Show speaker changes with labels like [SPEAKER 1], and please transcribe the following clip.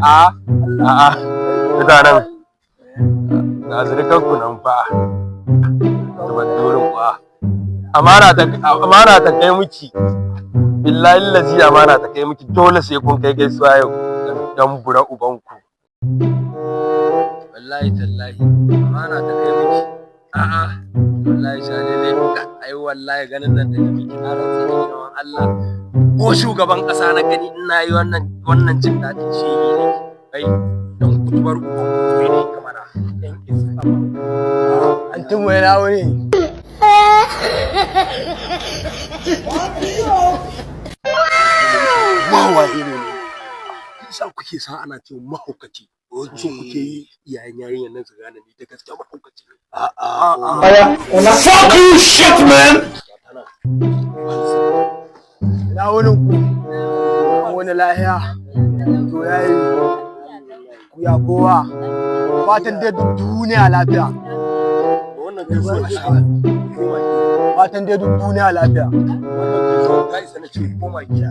[SPEAKER 1] a'a mutanen ga zurikan ku nan fa zubar durin fa amana ta kai miki billahi lazi amana ta kai miki dole sai kun kai gaisuwa yau dan bura ubanku wallahi tallahi amana ta kai miki wallahi shalele ai wallahi ganin nan da miki na rantsa da girman Allah ko shugaban kasa na gani ina yi wannan jin dadin shi ne kai dan kutubar ubanku ne kamar dan iska antum wai na wani mawaye ne sa kuke san ana ce mahaukaci so kuke yi iyayen yarinyar nan su gane ni da gaskiya mahaukaci
[SPEAKER 2] Una fuck you shit man.
[SPEAKER 3] Na wani ku wani lahiya to yayi ku ya kowa fatan dai duk duniya lafiya
[SPEAKER 1] wannan kai so a sha
[SPEAKER 3] fatan dai duk duniya lafiya
[SPEAKER 1] wannan kai so kai sanin ce koma gida